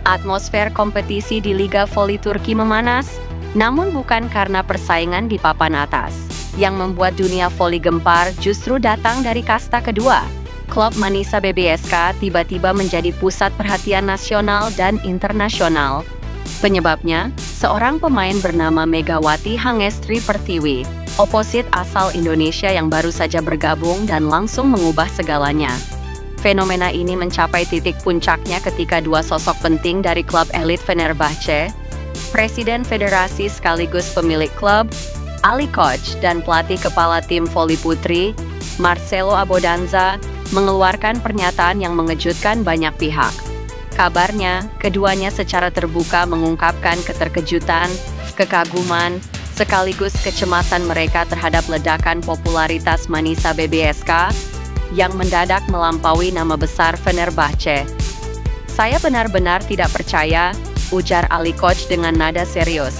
Atmosfer kompetisi di Liga Voli Turki memanas, namun bukan karena persaingan di papan atas. Yang membuat dunia voli gempar justru datang dari kasta kedua. Klub Manisa BBSK tiba-tiba menjadi pusat perhatian nasional dan internasional. Penyebabnya, seorang pemain bernama Megawati Hangestri Pertiwi, oposit asal Indonesia yang baru saja bergabung dan langsung mengubah segalanya. Fenomena ini mencapai titik puncaknya ketika dua sosok penting dari klub elit Fenerbahce, Presiden Federasi sekaligus pemilik klub, Ali Koç, dan pelatih kepala tim voli putri, Marcelo Abodanza, mengeluarkan pernyataan yang mengejutkan banyak pihak. Kabarnya, keduanya secara terbuka mengungkapkan keterkejutan, kekaguman, sekaligus kecemasan mereka terhadap ledakan popularitas Manisa BBSK yang mendadak melampaui nama besar Fenerbahce. "Saya benar-benar tidak percaya," ujar Ali Koç dengan nada serius.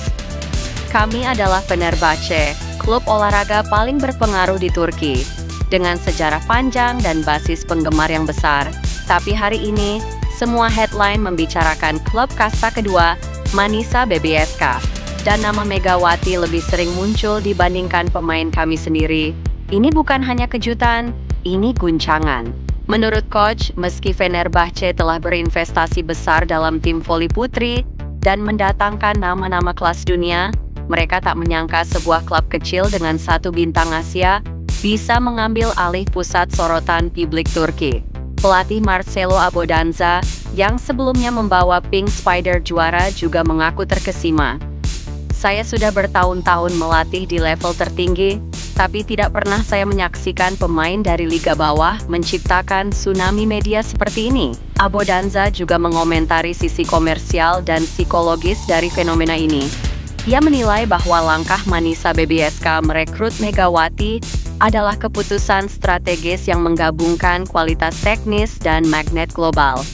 "Kami adalah Fenerbahce, klub olahraga paling berpengaruh di Turki, dengan sejarah panjang dan basis penggemar yang besar. Tapi hari ini, semua headline membicarakan klub kasta kedua, Manisa BBSK, dan nama Megawati lebih sering muncul dibandingkan pemain kami sendiri. Ini bukan hanya kejutan, ini guncangan." Menurut Koç, meski Fenerbahce telah berinvestasi besar dalam tim voli putri dan mendatangkan nama-nama kelas dunia, mereka tak menyangka sebuah klub kecil dengan satu bintang Asia bisa mengambil alih pusat sorotan publik Turki. Pelatih Marcelo Abodanza, yang sebelumnya membawa Pink Spider juara, juga mengaku terkesima. "Saya sudah bertahun-tahun melatih di level tertinggi, tapi tidak pernah saya menyaksikan pemain dari liga bawah menciptakan tsunami media seperti ini." Abodanza juga mengomentari sisi komersial dan psikologis dari fenomena ini. Ia menilai bahwa langkah Manisa BBSK merekrut Megawati adalah keputusan strategis yang menggabungkan kualitas teknis dan magnet global.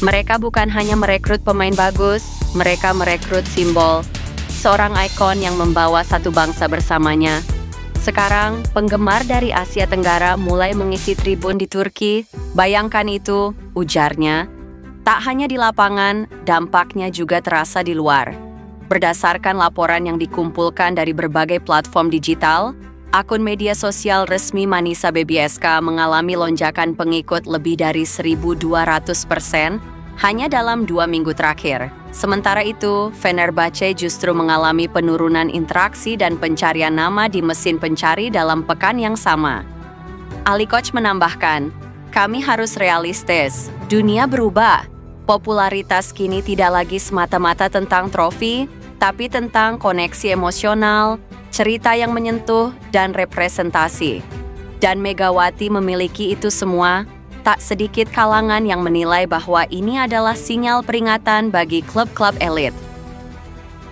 "Mereka bukan hanya merekrut pemain bagus, mereka merekrut simbol, seorang ikon yang membawa satu bangsa bersamanya. Sekarang, penggemar dari Asia Tenggara mulai mengisi tribun di Turki. Bayangkan itu," ujarnya. "Tak hanya di lapangan, dampaknya juga terasa di luar." Berdasarkan laporan yang dikumpulkan dari berbagai platform digital, akun media sosial resmi Manisa BBSK mengalami lonjakan pengikut lebih dari 1.200% hanya dalam 2 minggu terakhir. Sementara itu, Fenerbahce justru mengalami penurunan interaksi dan pencarian nama di mesin pencari dalam pekan yang sama. Ali Koç menambahkan, "Kami harus realistis, dunia berubah. Popularitas kini tidak lagi semata-mata tentang trofi, tapi tentang koneksi emosional, cerita yang menyentuh, dan representasi. Dan Megawati memiliki itu semua." Tak sedikit kalangan yang menilai bahwa ini adalah sinyal peringatan bagi klub-klub elit.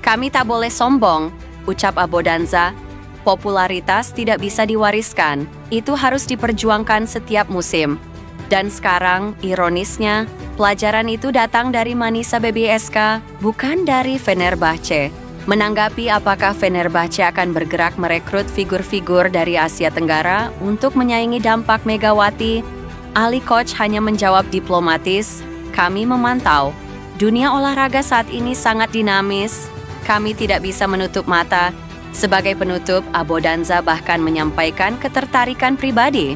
"Kami tak boleh sombong," ucap Abodanza. "Popularitas tidak bisa diwariskan, itu harus diperjuangkan setiap musim." Dan sekarang, ironisnya, pelajaran itu datang dari Manisa BBSK, bukan dari Fenerbahce. Menanggapi apakah Fenerbahce akan bergerak merekrut figur-figur dari Asia Tenggara untuk menyaingi dampak Megawati, Ali Koç hanya menjawab diplomatis, "Kami memantau. Dunia olahraga saat ini sangat dinamis. Kami tidak bisa menutup mata." Sebagai penutup, Abodanza bahkan menyampaikan ketertarikan pribadi.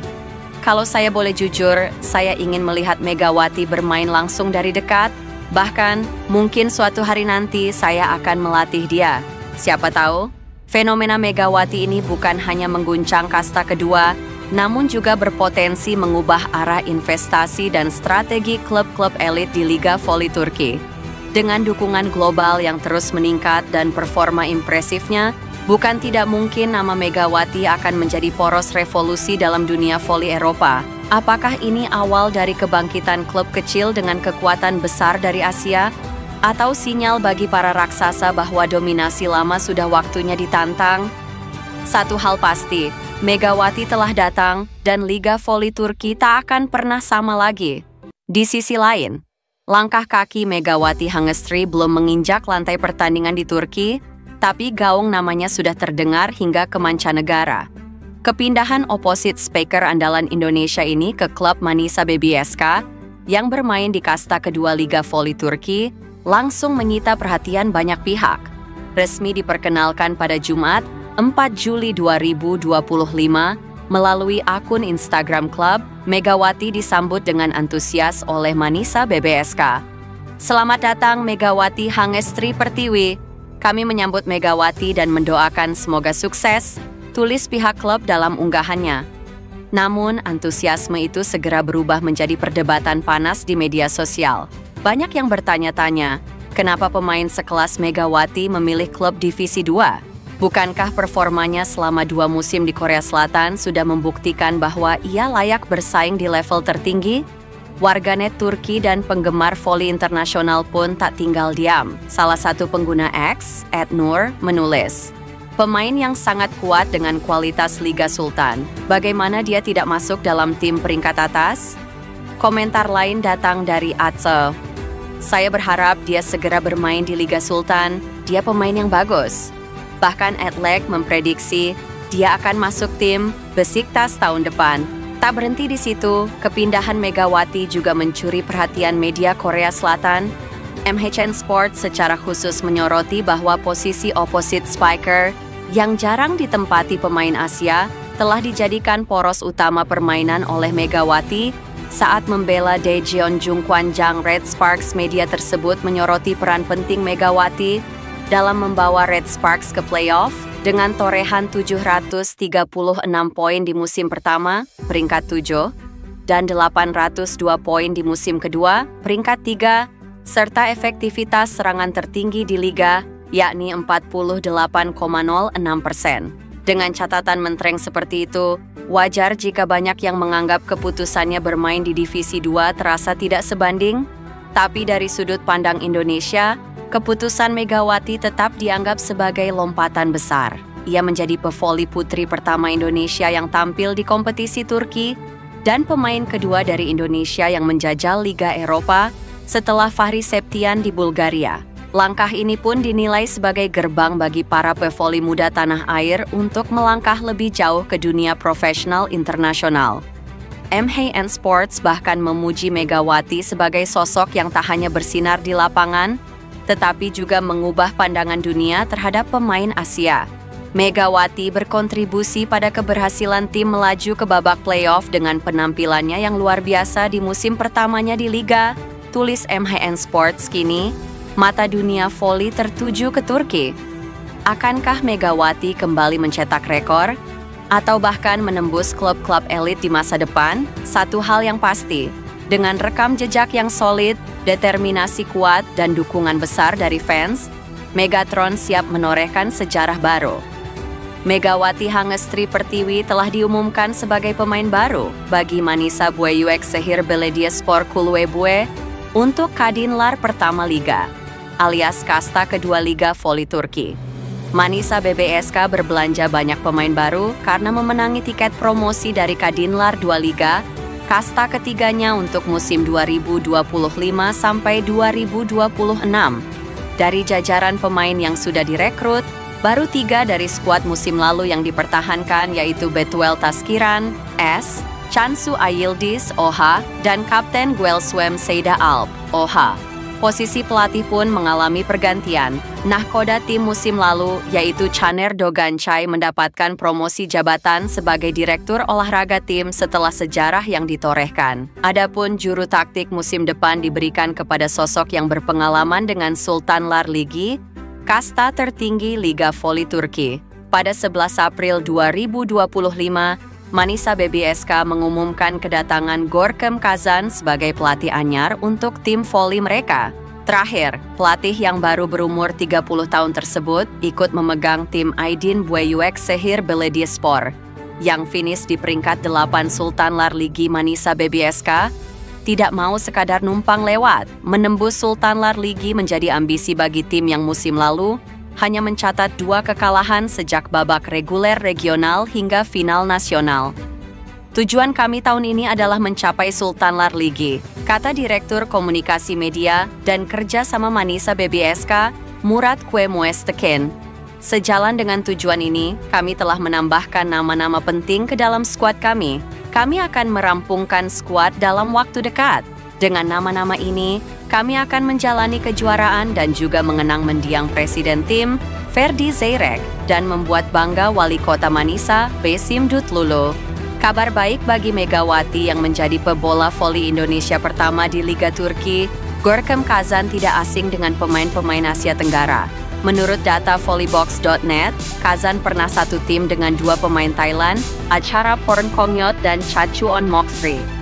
"Kalau saya boleh jujur, saya ingin melihat Megawati bermain langsung dari dekat. Bahkan, mungkin suatu hari nanti saya akan melatih dia. Siapa tahu?" Fenomena Megawati ini bukan hanya mengguncang kasta kedua, namun juga berpotensi mengubah arah investasi dan strategi klub-klub elit di Liga Voli Turki. Dengan dukungan global yang terus meningkat dan performa impresifnya, bukan tidak mungkin nama Megawati akan menjadi poros revolusi dalam dunia voli Eropa. Apakah ini awal dari kebangkitan klub kecil dengan kekuatan besar dari Asia? Atau sinyal bagi para raksasa bahwa dominasi lama sudah waktunya ditantang? Satu hal pasti, Megawati telah datang dan Liga Voli Turki tak akan pernah sama lagi. Di sisi lain, langkah kaki Megawati Hangestri belum menginjak lantai pertandingan di Turki, tapi gaung namanya sudah terdengar hingga ke mancanegara. Kepindahan oposit speaker andalan Indonesia ini ke klub Manisa BBSK yang bermain di kasta kedua Liga Voli Turki langsung menyita perhatian banyak pihak. Resmi diperkenalkan pada Jumat, 4 Juli 2025, melalui akun Instagram klub, Megawati disambut dengan antusias oleh Manisa BBSK. Selamat datang Megawati Hangestri Pertiwi. Kami menyambut Megawati dan mendoakan semoga sukses, tulis pihak klub dalam unggahannya. Namun, antusiasme itu segera berubah menjadi perdebatan panas di media sosial. Banyak yang bertanya-tanya, kenapa pemain sekelas Megawati memilih klub Divisi 2? Bukankah performanya selama 2 musim di Korea Selatan sudah membuktikan bahwa ia layak bersaing di level tertinggi? Warganet Turki dan penggemar voli internasional pun tak tinggal diam. Salah satu pengguna X, @nur, menulis, pemain yang sangat kuat dengan kualitas Liga Sultan. Bagaimana dia tidak masuk dalam tim peringkat atas? Komentar lain datang dari Atse. Saya berharap dia segera bermain di Liga Sultan. Dia pemain yang bagus. Bahkan @leg memprediksi dia akan masuk tim Besiktas tahun depan. Tak berhenti di situ, kepindahan Megawati juga mencuri perhatian media Korea Selatan. MHN Sport secara khusus menyoroti bahwa posisi opposite spiker yang jarang ditempati pemain Asia telah dijadikan poros utama permainan oleh Megawati saat membela Daejeon Jungkwanjang Red Sparks. Media tersebut menyoroti peran penting Megawati dalam membawa Red Sparks ke playoff dengan torehan 736 poin di musim pertama, peringkat 7, dan 802 poin di musim kedua, peringkat 3, serta efektivitas serangan tertinggi di liga, yakni 48,06%. Dengan catatan mentereng seperti itu, wajar jika banyak yang menganggap keputusannya bermain di Divisi 2 terasa tidak sebanding. Tapi dari sudut pandang Indonesia, keputusan Megawati tetap dianggap sebagai lompatan besar. Ia menjadi pevoli putri pertama Indonesia yang tampil di kompetisi Turki dan pemain kedua dari Indonesia yang menjajal Liga Eropa setelah Fahri Septian di Bulgaria. Langkah ini pun dinilai sebagai gerbang bagi para pevoli muda tanah air untuk melangkah lebih jauh ke dunia profesional internasional. MHN Sports bahkan memuji Megawati sebagai sosok yang tak hanya bersinar di lapangan, tetapi juga mengubah pandangan dunia terhadap pemain Asia. Megawati berkontribusi pada keberhasilan tim melaju ke babak playoff dengan penampilannya yang luar biasa di musim pertamanya di Liga, tulis MHN Sports. Kini, mata dunia voli tertuju ke Turki. Akankah Megawati kembali mencetak rekor? Atau bahkan menembus klub-klub elit di masa depan? Satu hal yang pasti, dengan rekam jejak yang solid, determinasi kuat, dan dukungan besar dari fans, Megatron siap menorehkan sejarah baru. Megawati Hangestri Pertiwi telah diumumkan sebagai pemain baru bagi Manisa Bueyuek Sehir Belediyespor Kulübü untuk Kadınlar Pertama Liga, alias kasta kedua Liga Voli Turki. Manisa BBSK berbelanja banyak pemain baru karena memenangi tiket promosi dari Kadınlar 2 Liga, kasta ketiganya untuk musim 2025 sampai 2026. Dari jajaran pemain yang sudah direkrut, baru 3 dari skuad musim lalu yang dipertahankan yaitu Betuel Taskiran, S, Cansu Ayildis, OH, dan Kapten Guelswem Seida Alp, OH. Posisi pelatih pun mengalami pergantian. Nahkoda tim musim lalu, yaitu Caner Dogancay, mendapatkan promosi jabatan sebagai direktur olahraga tim setelah sejarah yang ditorehkan. Adapun juru taktik musim depan diberikan kepada sosok yang berpengalaman dengan Sultanlar Ligi, kasta tertinggi Liga Voli Turki. Pada 11 April 2025, Manisa BBSK mengumumkan kedatangan Gorkem Kazan sebagai pelatih anyar untuk tim voli mereka. Terakhir, pelatih yang baru berumur 30 tahun tersebut ikut memegang tim Aydin Bueyuek Sehir Belediyespor, yang finish di peringkat 8 Sultanlar Ligi. Manisa BBSK tidak mau sekadar numpang lewat. Menembus Sultanlar Ligi menjadi ambisi bagi tim yang musim lalu hanya mencatat 2 kekalahan sejak babak reguler regional hingga final nasional. Tujuan kami tahun ini adalah mencapai Sultanlar Ligi, kata Direktur Komunikasi Media dan Kerja sama Manisa BBSK, Murat Kuemuestekin. Sejalan dengan tujuan ini, kami telah menambahkan nama-nama penting ke dalam skuad kami. Kami akan merampungkan skuad dalam waktu dekat. Dengan nama-nama ini, kami akan menjalani kejuaraan dan juga mengenang mendiang Presiden tim, Ferdi Zeyrek, dan membuat bangga Wali Kota Manisa, Besim Dutlulo. Kabar baik bagi Megawati yang menjadi pebola voli Indonesia pertama di Liga Turki, Görkem Kazan tidak asing dengan pemain-pemain Asia Tenggara. Menurut data volleybox.net, Kazan pernah satu tim dengan dua pemain Thailand, Achara Pornkomyot dan Chachuon Moksri.